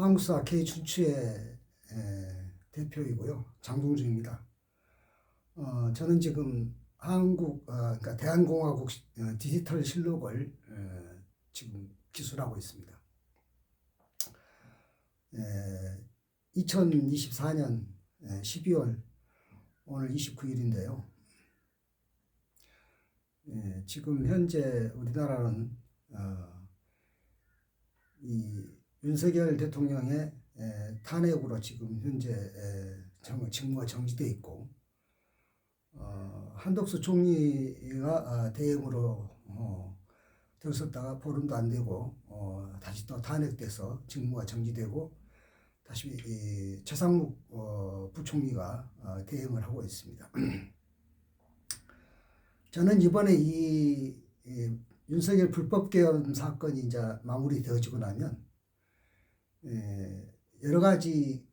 한국사 K춘추의 대표이고요. 장동주입니다. 저는 지금 그러니까 대한공화국 디지털 실록을 지금 기술하고 있습니다. 2024년 12월 오늘 29일인데요. 지금 현재 우리나라는 이 윤석열 대통령의 탄핵으로 지금 현재 직무가 정지되어 있고, 한덕수 총리가 대행으로 들었었다가 보름도 안 되고 다시 또 탄핵돼서 직무가 정지되고, 다시 최상목 부총리가 대행을 하고 있습니다. 저는 이번에 이 윤석열 불법계엄 사건이 이제 마무리되어지고 나면 여러 가지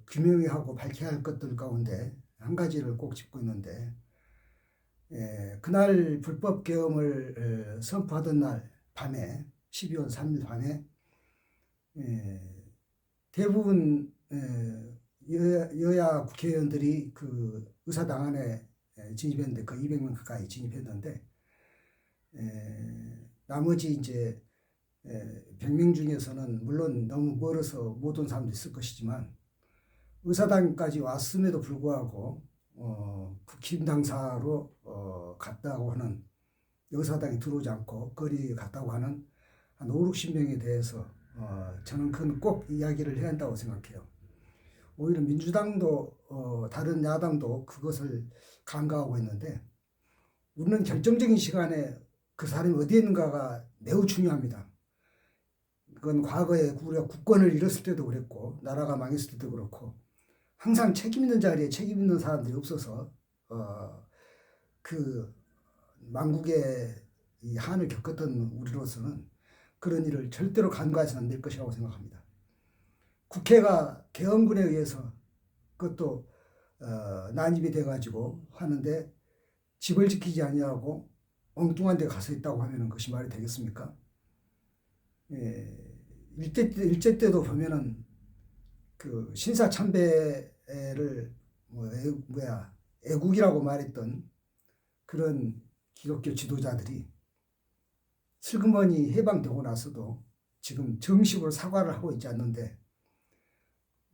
규명해야 하고 밝혀야 할 것들 가운데 한 가지를 꼭 짚고 있는데, 그날 불법계엄을 선포하던 날 밤에 12월 3일 밤에 대부분 여야 국회의원들이 그 의사당 안에 진입했는데, 그 200명 가까이 진입했는데, 나머지 이제 100명 중에서는 물론 너무 멀어서 못 온 사람도 있을 것이지만, 의사당까지 왔음에도 불구하고 국힘 당사로 갔다고 하는, 의사당에 들어오지 않고 거리에 갔다고 하는 한 5, 60명에 대해서 저는 그건 꼭 이야기를 해야 한다고 생각해요. 오히려 민주당도 다른 야당도 그것을 간과하고 있는데, 우리는 결정적인 시간에 그 사람이 어디에 있는가가 매우 중요합니다. 그건 과거에 우리가 국권을 잃었을 때도 그랬고, 나라가 망했을 때도 그렇고, 항상 책임 있는 자리에 책임 있는 사람들이 없어서 그 망국의 이 한을 겪었던 우리로서는 그런 일을 절대로 간과해서는 안 될 것이라고 생각합니다. 국회가 계엄군에 의해서 그것도 난입이 돼가지고 하는데, 집을 지키지 아니하고 엉뚱한 데 가서 있다고 하면 그것이 말이 되겠습니까? 일제 때도 보면은 그 신사 참배를 애국이라고 말했던 그런 기독교 지도자들이 슬그머니 해방되고 나서도 지금 정식으로 사과를 하고 있지 않는데,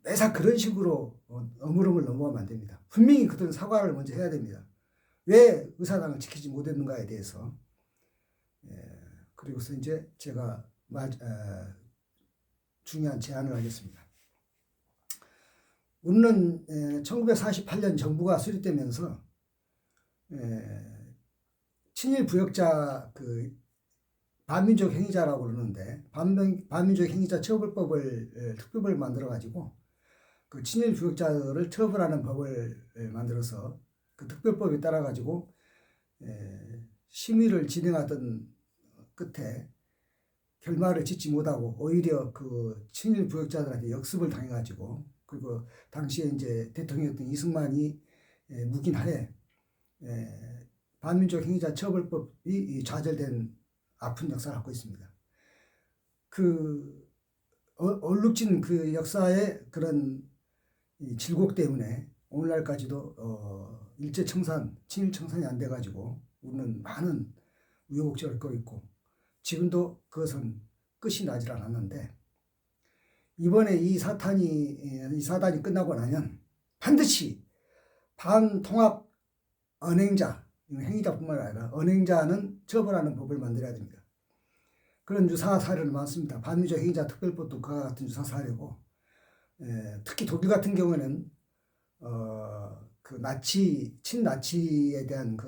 매사 그런 식으로 어물어물 넘어가면 안 됩니다. 분명히 그들은 사과를 먼저 해야 됩니다. 왜 의사당을 지키지 못했는가에 대해서. 그리고서 이제 제가 중요한 제안을 하겠습니다. 우리는 1948년 정부가 수립되면서 친일 부역자 반민족 행위자라고 그러는데, 반민족 행위자 처벌법을 특별법을 만들어 가지고 그 친일 부역자들을 처벌하는 법을 만들어서 그 특별법에 따라 가지고 심의를 진행하던 끝에 결말을 짓지 못하고 오히려 그 친일 부역자들한테 역습을 당해 가지고, 그리고 당시에 이제 대통령이었던 이승만이 묵인하에 반민족 행위자 처벌법이 좌절된 아픈 역사를 갖고 있습니다. 그 얼룩진 그 역사의 그런 질곡 때문에 오늘날까지도 일제 청산, 친일 청산이 안 돼가지고 우리는 많은 우여곡절을 겪고 있고, 지금도 그것은 끝이 나질 않았는데, 이번에 이 사단이 끝나고 나면 반드시 반통합 언행자, 행위자뿐만 아니라 언행자는 처벌하는 법을 만들어야 됩니다. 그런 유사 사례는 많습니다. 반민족 행위자 특별법도 그와 같은 유사 사례고, 특히 독일 같은 경우에는 그 친나치에 대한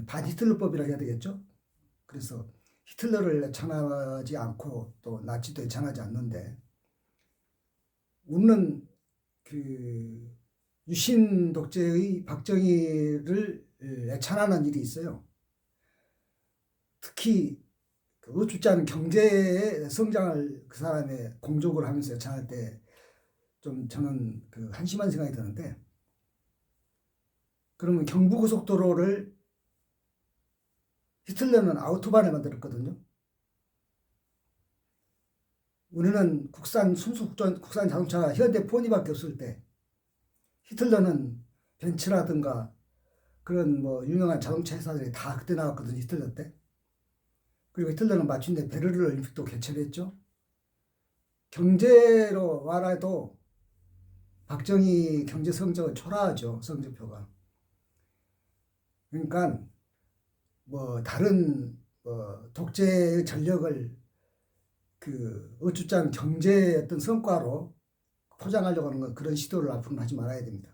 반히틀러법이라고 해야 되겠죠. 그래서 히틀러를 찬하지 않고 또 나치도 애찬하지 않는데, 우리는 그 유신 독재의 박정희를 애찬하는 일이 있어요. 특히 어줍지 않은 경제의 성장을 그 사람의 공적으로 하면서 애찬할 때 좀 저는 한심한 생각이 드는데, 그러면 경부고속도로를 히틀러는 아우토반을 만들었거든요. 우리는 국산 자동차가 현대 포니밖에 없을 때 히틀러는 벤츠라든가 그런 뭐 유명한 자동차 회사들이 다 그때 나왔거든요. 히틀러 때. 그리고 히틀러는 마침내 베를린 올림픽도 개최했죠. 경제로 말해도 박정희 경제 성적은 초라하죠. 성적표가. 그러니까 뭐 다른 독재의 전력을 그 어쭈짠 경제의 어떤 성과로 포장하려고 하는 건 그런 시도를 앞으로는 하지 말아야 됩니다.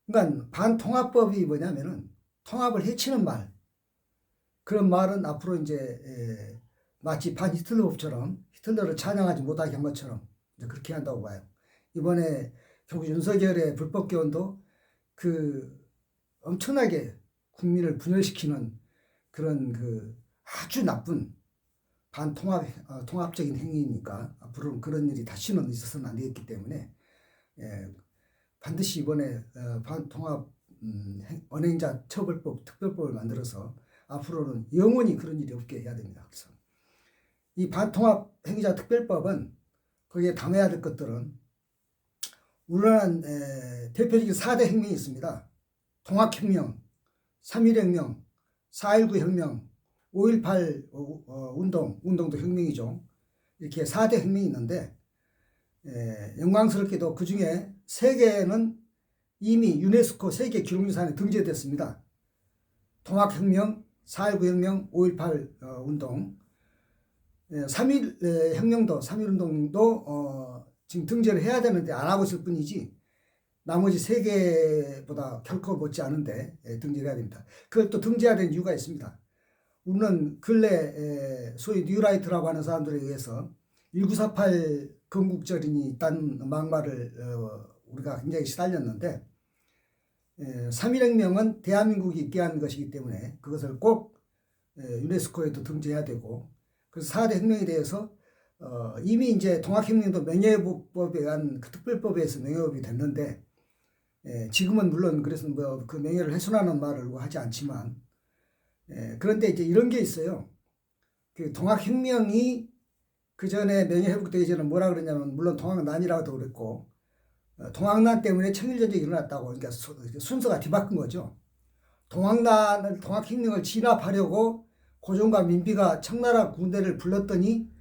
그러니까 반통합법이 뭐냐면은 통합을 해치는 말, 그런 말은 앞으로 이제 마치 반히틀러법처럼 히틀러를 찬양하지 못하게 한 것처럼 이제 그렇게 한다고 봐요. 이번에 결국 윤석열의 불법 개헌도 그 엄청나게 국민을 분열시키는 그런 그 아주 나쁜 통합적인 행위니까 앞으로는 그런 일이 다시는 있어서는 안 되겠기 때문에 반드시 이번에 반통합 언행자 처벌법 특별법을 만들어서 앞으로는 영원히 그런 일이 없게 해야 됩니다. 그래서 이 반통합 행위자 특별법은 거기에 담아야 될 것들은 우리나라는 대표적인 4대 혁명이 있습니다. 통합혁명, 3.1혁명, 4.19 혁명, 5.18 운동도 혁명이죠. 이렇게 4대 혁명이 있는데 영광스럽게도 그 중에 3개는 이미 유네스코 세계 기록유산에 등재됐습니다. 통합혁명, 4.19 혁명, 5.18 운동, 3.1 혁명도, 3.1 운동도 지금 등재를 해야 되는데 안 하고 있을 뿐이지 나머지 3개보다 결코 못지 않은데 등재를 해야 됩니다. 그걸 또 등재해야 되는 이유가 있습니다. 우리는 근래 소위 뉴라이트라고 하는 사람들에 의해서 1948 건국절인이 있다는 막말을 우리가 굉장히 시달렸는데 3.1혁명은 대한민국이 있게 한 것이기 때문에 그것을 꼭 유네스코에도 등재해야 되고, 그래서 4대 혁명에 대해서 이미 이제 통합혁명도 명예회복법에 의한 그 특별법에 의해서 명예회복이 됐는데 지금은 물론 그래서 뭐 그 명예를 훼손하는 말을 하지 않지만 그런데 이제 이런 게 있어요. 그 통합혁명이 그 전에 명예회복되기 전에 뭐라 그러냐면 물론 통합난이라고도 그랬고 통합난 때문에 청일전쟁이 일어났다고. 그러니까 순서가 뒤바뀐 거죠. 통합혁명을 진압하려고 고종과 민비가 청나라 군대를 불렀더니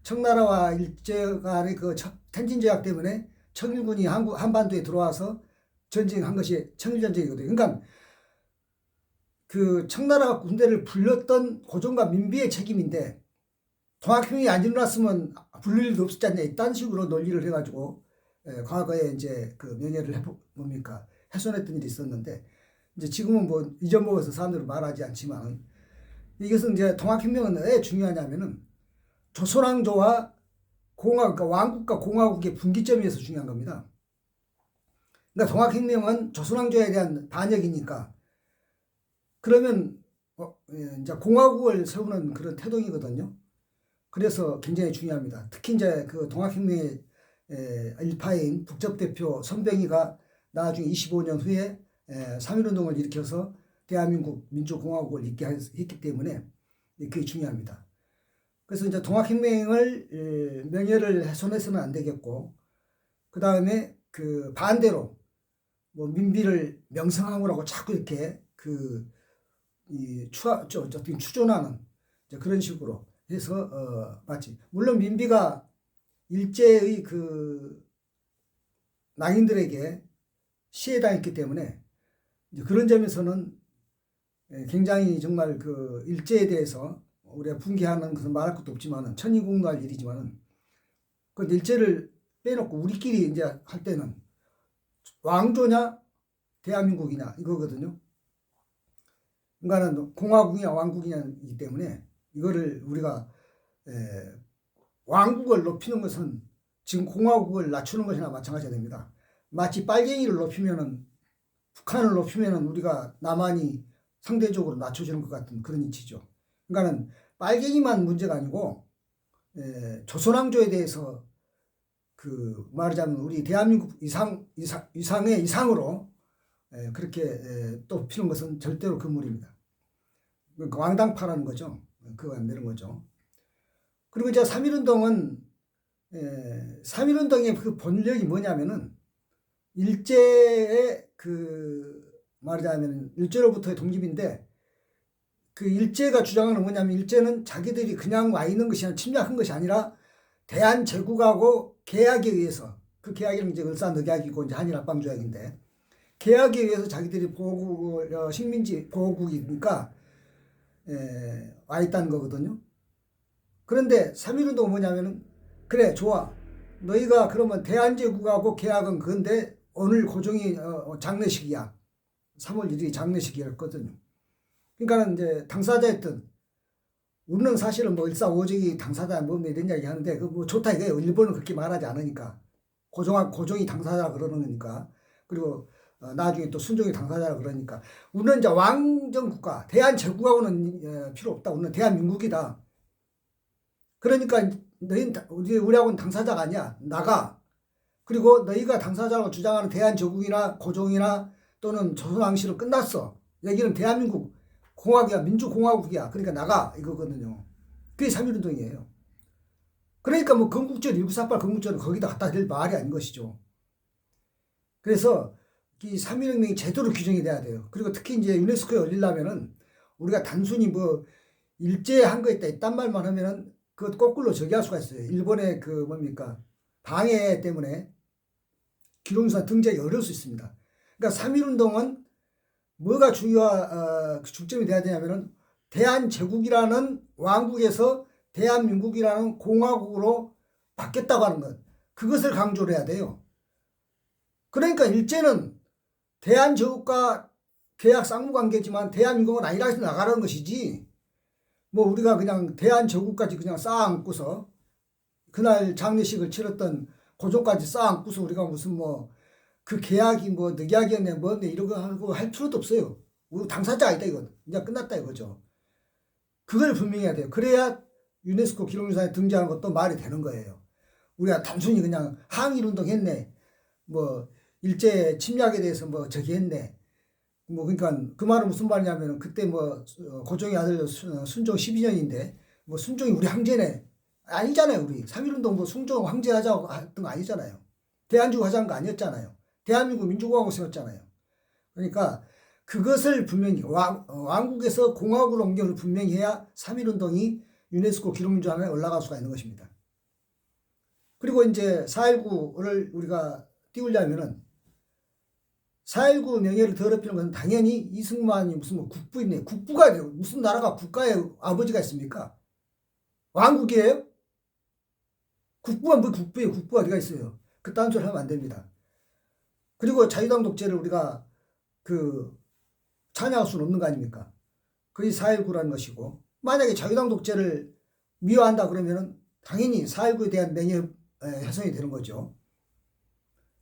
청나라와 일제 간의 그 텐진제약 때문에 청일군이 한반도에 들어와서 전쟁한 것이 청일전쟁이거든요. 그러니까 그 청나라 군대를 불렀던 고종과 민비의 책임인데 통합혁명이 안 일어났으면 불릴 일도 없었지 않냐, 이딴 식으로 논리를 해가지고 과거에 이제 그 명예를 훼손했던 일이 있었는데 이제 지금은 뭐 잊어먹어서 사람들은 말하지 않지만 이것은 이제 통합혁명은 왜 중요하냐면은 조선왕조와 그러니까 왕국과 공화국의 분기점에서 중요한 겁니다. 그러니까 통합혁명은 조선왕조에 대한 반역이니까 그러면 이제 공화국을 세우는 그런 태동이거든요. 그래서 굉장히 중요합니다. 특히 이제 그 통합혁명의 일파인 북접대표 손병희가 나중에 25년 후에 3.1운동을 일으켜서 대한민국 민주공화국을 있게 했기 때문에 그게 중요합니다. 그래서 이제 통합혁명을 명예를 훼손해서는 안 되겠고, 그 다음에 그 반대로 뭐 민비를 명성황후라고 자꾸 이렇게 어떻게 추존하는 그런 식으로 해서 맞지. 물론 민비가 일제의 그 낭인들에게 시해당했기 때문에 그런 점에서는 굉장히 정말 그 일제에 대해서 우리가 분개하는 것은 말할 것도 없지만은 천인공노할 일이지만은 그 일제를 빼놓고 우리끼리 이제 할 때는 왕조냐 대한민국이냐 이거거든요. 그러니까는 공화국이냐 왕국이냐이기 때문에 이거를 우리가 왕국을 높이는 것은 지금 공화국을 낮추는 것이나 마찬가지가 됩니다. 마치 빨갱이를 높이면은 북한을 높이면은 우리가 남한이 상대적으로 낮춰지는 것 같은 그런 이치죠. 그러니까는 빨갱이만 문제가 아니고 조선왕조에 대해서 그 말하자면 우리 대한민국 이상의 이상으로 그렇게 또 피는 것은 절대로 금물입니다. 그러니까 왕당파라는 거죠. 그거 안 되는 거죠. 그리고 이제 3.1운동은 3.1운동의 그 본력이 뭐냐면은 일제의 그 말하자면 일제로부터의 독립인데, 그 일제가 주장하는 뭐냐면 일제는 자기들이 그냥 와 있는 것이 아니라 침략한 것이 아니라 대한제국하고 계약에 의해서, 그 계약이란 이제 을사늑약이고 이제 한일합방조약인데, 계약에 의해서 자기들이 보호국, 식민지 보호국이니까 와 있다는 거거든요. 그런데 3.1운동은 뭐냐면은, 그래 좋아, 너희가 그러면 대한제국하고 계약은 그건데 오늘 고종이 장례식이야. 3월 1일이 장례식이었거든요. 그러니까는 이제 당사자였던, 우리는 사실은 뭐 일사오적이 당사자 뭐 이런 이야기 하는데 그 뭐 좋다 이거예요. 일본은 그렇게 말하지 않으니까. 고종이 당사자 그러는 거니까. 그리고 나중에 또 순종이 당사자 그러니까. 우리는 이제 왕정 국가, 대한제국하고는 필요 없다. 우리는 대한민국이다. 그러니까 너희는 우리하고는 당사자가 아니야. 나가. 그리고 너희가 당사자라고 주장하는 대한제국이나 고종이나 또는 조선왕실은 끝났어. 여기는 대한민국 공화국이야. 민주공화국이야. 그러니까 나가 이거거든요. 그게 3.1운동이에요. 그러니까 뭐 건국절 1948 건국절을 거기다 갖다 댈 말이 아닌 것이죠. 그래서 이 3.1운동이 제대로 규정이 돼야 돼요. 그리고 특히 이제 유네스코에 올리려면은 우리가 단순히 뭐 일제한 거 있다 이딴 말만 하면은 그 거꾸로 저기할 수가 있어요. 일본의 그 뭡니까 방해 때문에 기록유산 등재하기 어려울 수 있습니다. 그러니까 3.1운동은 뭐가 중점이 돼야 되냐면은 대한제국이라는 왕국에서 대한민국이라는 공화국으로 바뀌었다고 하는 것, 그것을 강조를 해야 돼요. 그러니까 일제는 대한제국과 계약 쌍무관계지만 대한민국은 아니라 해서 나가라는 것이지, 뭐 우리가 그냥 대한제국까지 그냥 쌓아안고서 그날 장례식을 치렀던 고종까지 쌓아안고서 우리가 무슨 뭐 그 계약이 뭐 늑약이었네 뭐네 이러고 하고 할 필요도 없어요. 우리 당사자 아니다 이건. 이제 끝났다 이거죠. 그걸 분명히 해야 돼요. 그래야 유네스코 기록유산에 등재하는 것도 말이 되는 거예요. 우리가 단순히 그냥 항일운동 했네, 뭐 일제 침략에 대해서 뭐 저기 했네, 뭐 그러니까 그 말은 무슨 말이냐면 그때 뭐 고종의 아들 순종 12년인데 뭐 순종이 우리 황제네 아니잖아요. 우리 3.1운동 뭐 순종 황제 하자고 했던 거 아니잖아요. 대한민국 하자는 거 아니었잖아요. 대한민국 민주공화국 세웠잖아요. 그러니까 그것을 분명히 왕국에서 공화국으로 옮겨를 분명히 해야 3.1운동이 유네스코 기록유산에 올라갈 수가 있는 것입니다. 그리고 이제 4.19를 우리가 띄우려면은 4.19 명예를 더럽히는 것은 당연히 이승만이 무슨 뭐 국부인데, 국부가 무슨 나라가 국가의 아버지가 있습니까? 왕국이에요? 국부가 뭐 국부예요? 국부가 어디가 있어요? 그딴 소리 하면 안 됩니다. 그리고 자유당 독재를 우리가 그 찬양할 수는 없는 거 아닙니까? 그게 4.19라는 것이고, 만약에 자유당 독재를 미화한다 그러면은 당연히 4.19에 대한 명예 훼손이 되는 거죠.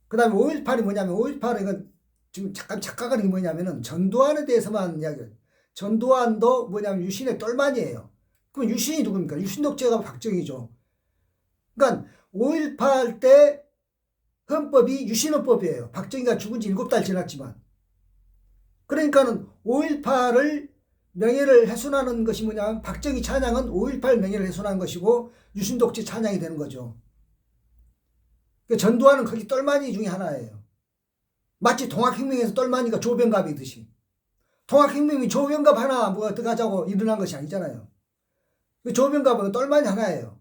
그 다음에 5.18이 뭐냐면, 5.18은 이건 지금 잠깐 착각하는 게 뭐냐면은 전두환에 대해서만 이야기해요. 전두환도 뭐냐면 유신의 똘만이에요. 그럼 유신이 누굽니까? 유신 독재가 박정희죠. 그러니까 5.18 때 헌법이 유신헌법이에요. 박정희가 죽은 지 7달 지났지만. 그러니까는 5.18을 명예를 훼손하는 것이 뭐냐면 박정희 찬양은 5.18 명예를 훼손하는 것이고 유신독재 찬양이 되는 거죠. 전두환은 거기 똘마니 중에 하나예요. 마치 동학혁명에서 똘마니가 조병갑이듯이. 동학혁명이 조병갑 하나 뭐 어떻게 하자고 일어난 것이 아니잖아요. 조병갑은 똘마니 하나예요.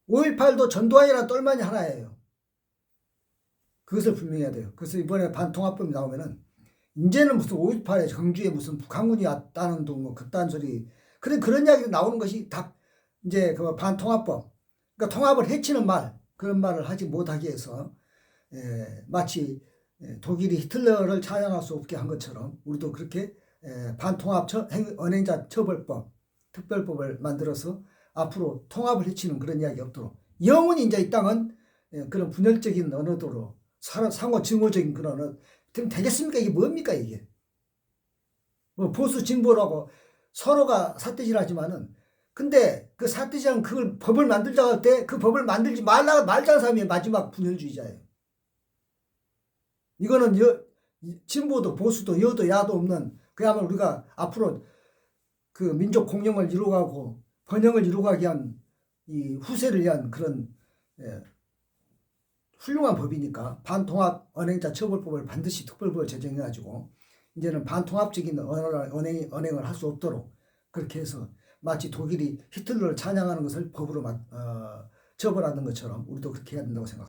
5.18도 전두환이라는 똘마니 하나예요. 그것을 분명히 해야 돼요. 그래서 이번에 반통합법이 나오면은 이제는 무슨 5.18에 경주에 무슨 북한군이 왔다는 뭐 그딴 소리, 그런 이야기가 나오는 것이 다 이제 그 반통합법, 그러니까 통합을 해치는 말, 그런 말을 하지 못하게 해서 마치 독일이 히틀러를 찬양할 수 없게 한 것처럼 우리도 그렇게 반통합 언행자 처벌법, 특별법을 만들어서 앞으로 통합을 해치는 그런 이야기 없도록 영원히 이제 이 땅은 그런 분열적인 언어도로 상호 증오적인 그런 언어 되겠습니까? 이게 뭡니까 이게? 뭐 보수 진보라고 서로가 삿대질하지만은, 근데 그 삿대질하는 그걸 법을 만들자고 할 때 그 법을 만들지 말자는 사람이 마지막 분열주의자예요. 이거는 진보도 보수도 여도 야도 없는, 그야말로 우리가 앞으로 그 민족 공영을 이루어가고 번영을 이루어가기 위한 이 후세를 위한 그런 예, 훌륭한 법이니까 반통합 언행자 처벌법을 반드시 특별법을 제정해가지고 이제는 반통합적인 언행을 할 수 없도록 그렇게 해서 마치 독일이 히틀러를 찬양하는 것을 법으로 처벌하는 것처럼 우리도 그렇게 해야 된다고 생각합니다.